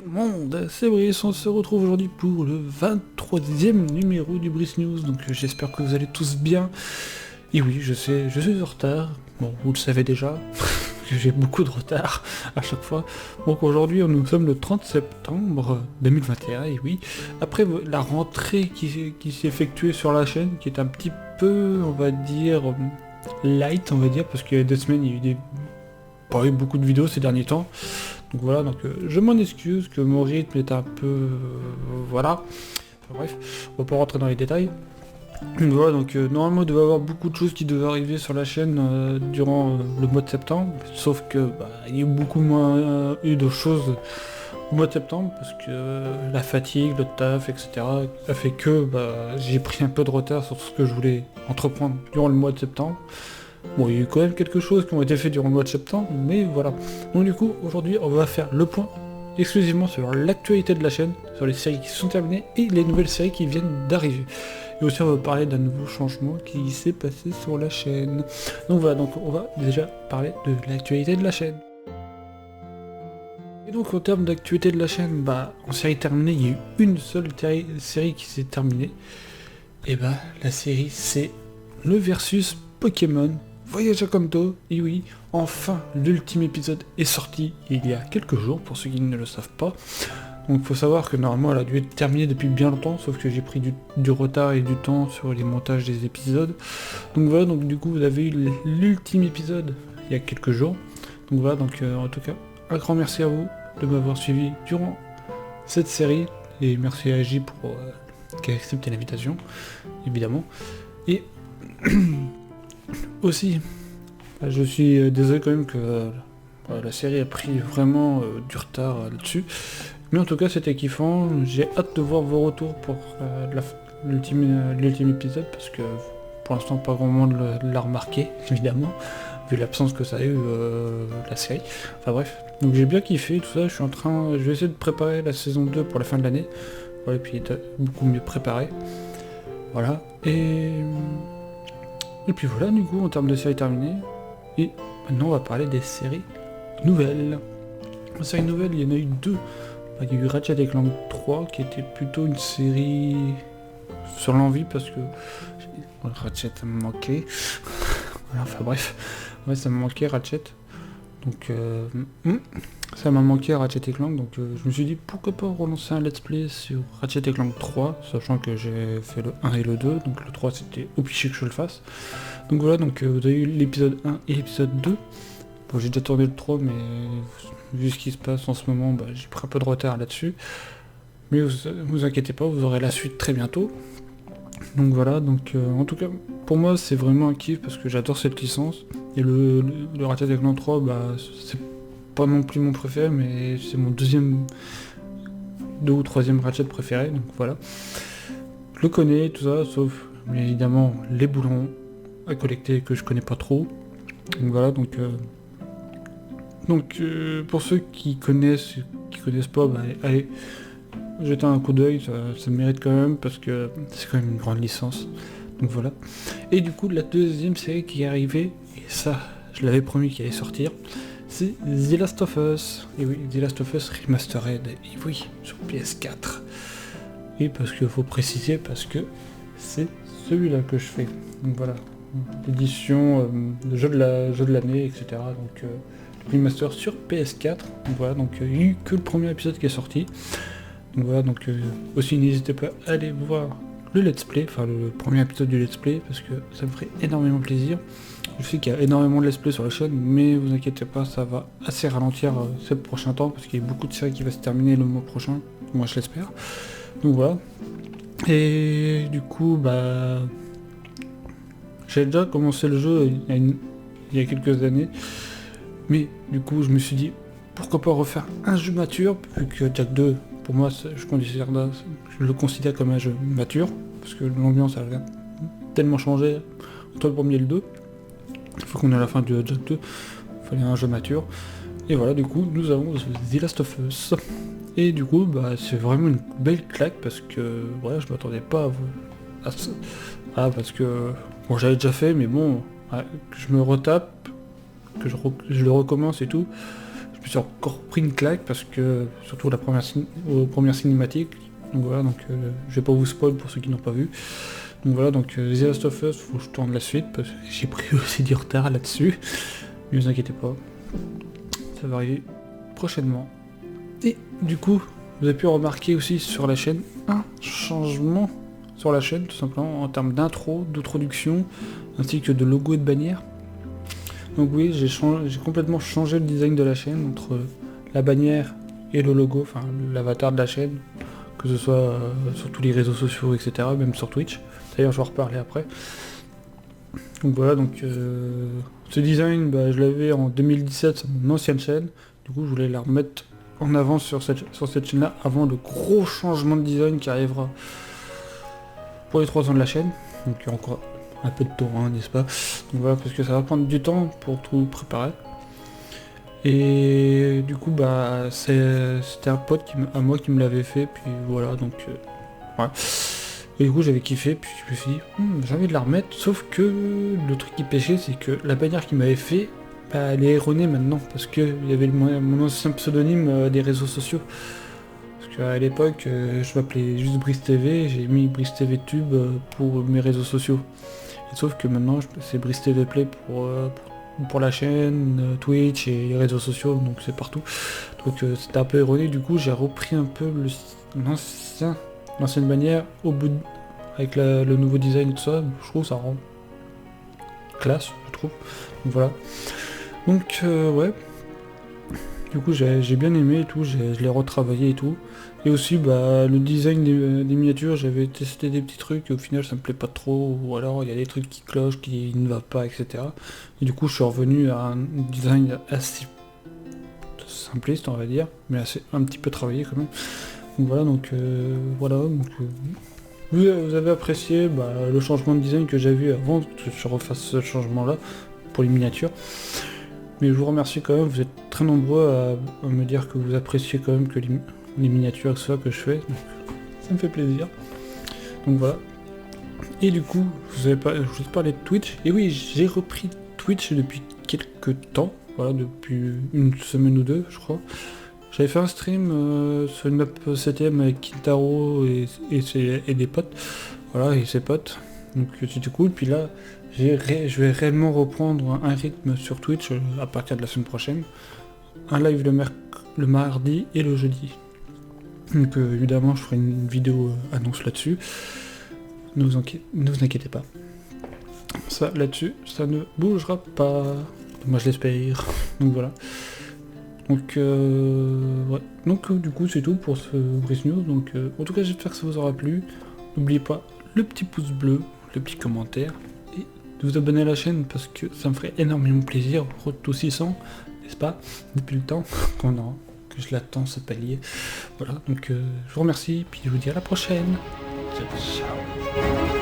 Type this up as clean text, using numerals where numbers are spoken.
tout le monde, c'est Brice, on se retrouve aujourd'hui pour le 23e numéro du Brice News, donc j'espère que vous allez tous bien. Et oui, je sais, je suis en retard, bon, vous le savez déjà, que j'ai beaucoup de retard à chaque fois. Donc aujourd'hui, nous sommes le 30 septembre 2021, et oui, après la rentrée qui s'est effectuée sur la chaîne, qui est un petit peu, on va dire, light, on va dire, parce qu'il y a 2 semaines, il y a eu pas eu beaucoup de vidéos ces derniers temps. Donc voilà, je m'en excuse que mon rythme est un peu... voilà. Enfin, bref, on va pas rentrer dans les détails. Donc voilà, normalement il devait y avoir beaucoup de choses qui devaient arriver sur la chaîne durant le mois de septembre. Sauf que il y a eu beaucoup moins eu de choses au mois de septembre parce que la fatigue, le taf, etc. a fait que j'ai pris un peu de retard sur ce que je voulais entreprendre durant le mois de septembre. Bon, il y a eu quand même quelque chose qui ont été faits durant le mois de septembre, mais voilà. Donc du coup, aujourd'hui, on va faire le point exclusivement sur l'actualité de la chaîne, sur les séries qui sont terminées et les nouvelles séries qui viennent d'arriver. Et aussi, on va parler d'un nouveau changement qui s'est passé sur la chaîne. Donc voilà, on va déjà parler de l'actualité de la chaîne. Et donc en termes d'actualité de la chaîne, en série terminée, il y a eu une seule série qui s'est terminée. Et la série c'est le versus Pokémon Voyage à Kanto. Et oui, enfin l'ultime épisode est sorti il y a quelques jours pour ceux qui ne le savent pas. Donc faut savoir que normalement elle a dû être terminée depuis bien longtemps, sauf que j'ai pris du retard et du temps sur les montages des épisodes. Donc voilà, donc du coup vous avez eu l'ultime épisode il y a quelques jours. Donc voilà, en tout cas, un grand merci à vous de m'avoir suivi durant cette série. Et merci à J pour qui a accepté l'invitation, évidemment. Et aussi, je suis désolé quand même que la série a pris vraiment du retard là-dessus. Mais en tout cas, c'était kiffant. J'ai hâte de voir vos retours pour l'ultime épisode, parce que pour l'instant, pas grand monde l'a remarqué, évidemment, vu l'absence que ça a eu la série. Enfin bref, donc j'ai bien kiffé tout ça. Je vais essayer de préparer la saison 2 pour la fin de l'année. Ouais, et puis beaucoup mieux préparé. Voilà. Et puis voilà, du coup, en termes de séries terminées. Et maintenant, on va parler des séries nouvelles. Les séries nouvelles, il y en a eu deux. Il y a eu Ratchet & Clank 3, qui était plutôt une série sur l'envie, parce que Ratchet me manquait. Voilà, enfin bref. Ouais, ça me manquait Ratchet. Donc, ça m'a manqué Ratchet & Clank, donc je me suis dit pourquoi pas relancer un let's play sur Ratchet & Clank 3, sachant que j'ai fait le 1 et le 2, donc le 3 c'était obligé que je le fasse. Donc voilà, vous avez eu l'épisode 1 et l'épisode 2. Bon, j'ai déjà tourné le 3, mais vu ce qui se passe en ce moment, j'ai pris un peu de retard là-dessus. Mais vous inquiétez pas, vous aurez la suite très bientôt. Donc voilà, en tout cas, pour moi c'est vraiment un kiff parce que j'adore cette licence. Et le Ratchet & Clank 3, c'est pas non plus mon préféré, mais c'est mon deux ou troisième Ratchet préféré, donc voilà. Je le connais, tout ça, sauf bien évidemment les boulons à collecter que je connais pas trop. Donc voilà, pour ceux qui connaissent pas, allez jeter un coup d'œil, ça mérite quand même, parce que c'est quand même une grande licence. Donc voilà. Et du coup, la deuxième série qui est arrivée, et ça, je l'avais promis qu'elle allait sortir, c'est The Last of Us. Et oui, The Last of Us Remastered, et oui, sur PS4. Et parce qu'il faut préciser, parce que c'est celui-là que je fais. Donc voilà, l'édition de jeu de l'année, etc. Donc remaster sur PS4. Donc voilà, il n'y a eu que le premier épisode qui est sorti. Donc voilà, aussi n'hésitez pas à aller voir le let's play, enfin le premier épisode du let's play, parce que ça me ferait énormément plaisir. Je sais qu'il y a énormément de let's play sur la chaîne, mais vous inquiétez pas, ça va assez ralentir ces prochains temps, parce qu'il y a beaucoup de séries qui vont se terminer le mois prochain, moi je l'espère. Donc voilà. Et du coup, j'ai déjà commencé le jeu il y a quelques années, mais du coup je me suis dit, pourquoi pas refaire un jeu mature, vu que Jack 2, pour moi, je le considère comme un jeu mature, parce que l'ambiance a tellement changé entre le premier et le 2. Il faut qu'on ait à la fin du Jack 2, il fallait un jeu mature. Et voilà, du coup, nous avons The Last of Us. Et du coup, c'est vraiment une belle claque, parce que, voilà, je m'attendais pas à ça. Ah, parce que, bon, j'avais déjà fait, mais bon, que je me retape, que je le recommence et tout, me suis encore pris une claque parce que, surtout aux premières cinématiques, donc voilà, donc je vais pas vous spoil pour ceux qui n'ont pas vu. Donc voilà, donc The Last of Us, faut que je tourne la suite parce que j'ai pris aussi du retard là-dessus. Ne vous inquiétez pas, ça va arriver prochainement. Et du coup, vous avez pu remarquer aussi sur la chaîne un changement sur la chaîne, tout simplement en termes d'intro, d'introduction, ainsi que de logo et de bannière. Donc oui, j'ai complètement changé le design de la chaîne entre la bannière et le logo, enfin l'avatar de la chaîne, que ce soit sur tous les réseaux sociaux, etc., même sur Twitch. D'ailleurs, je vais en reparler après. Donc voilà, donc ce design, bah, je l'avais en 2017 sur mon ancienne chaîne. Du coup, je voulais la remettre en avant sur cette chaîne-là, avant le gros changement de design qui arrivera pour les 3 ans de la chaîne. Donc il y a encore un peu de temps, hein, n'est-ce pas? Donc voilà, parce que ça va prendre du temps pour tout préparer. Et du coup, bah, c'était un pote à moi qui me l'avait fait, puis voilà, donc ouais. Et du coup, j'avais kiffé, puis je me suis dit, j'ai envie de la remettre, sauf que le truc qui pêchait, c'est que la bannière qu'il m'avait fait, bah, elle est erronée maintenant, parce que il y avait mon ancien pseudonyme des réseaux sociaux. Parce qu'à l'époque, je m'appelais juste Brice TV, j'ai mis Brice TV Tube pour mes réseaux sociaux. Et sauf que maintenant, c'est Brice TV Play pour la chaîne, Twitch et les réseaux sociaux, donc c'est partout. Donc c'était un peu erroné, du coup j'ai repris un peu l'ancienne bannière avec le nouveau design et tout ça. Je trouve ça rend classe, je trouve. Donc voilà. Donc ouais. Du coup j'ai bien aimé et tout, je l'ai retravaillé et tout. Et aussi bah le design des miniatures, j'avais testé des petits trucs et au final ça me plaît pas trop, ou alors il y a des trucs qui clochent, qui ne va pas, etc. Et du coup je suis revenu à un design assez simpliste on va dire, mais un petit peu travaillé quand même. Donc voilà, donc voilà. Donc, vous avez apprécié le changement de design que j'ai vu avant que je refasse ce changement là pour les miniatures. Mais je vous remercie quand même, vous êtes très nombreux à me dire que vous appréciez quand même que les miniatures et tout ça que je fais. Donc, ça me fait plaisir. Donc voilà. Et du coup, je vous ai parlé de Twitch. Et oui, j'ai repris Twitch depuis quelques temps. Voilà, depuis une semaine ou deux, je crois. J'avais fait un stream sur une map 7ème avec Kintaro et des potes. Voilà, et ses potes. Donc c'était cool. Puis là, je vais réellement reprendre un rythme sur Twitch à partir de la semaine prochaine. Un live le mardi et le jeudi. Donc évidemment, je ferai une vidéo annonce là-dessus. Ne vous inquiétez pas. Ça, là-dessus, ça ne bougera pas. Moi, je l'espère. Donc voilà. Donc, ouais. Donc du coup, c'est tout pour ce Brice News. Donc, en tout cas, j'espère que ça vous aura plu. N'oubliez pas le petit pouce bleu, le petit commentaire, et de vous abonner à la chaîne parce que ça me ferait énormément plaisir. Road to 600, n'est-ce pas? Depuis le temps que je l'attends, ce palier. Voilà, donc je vous remercie, puis je vous dis à la prochaine. Ciao, ciao.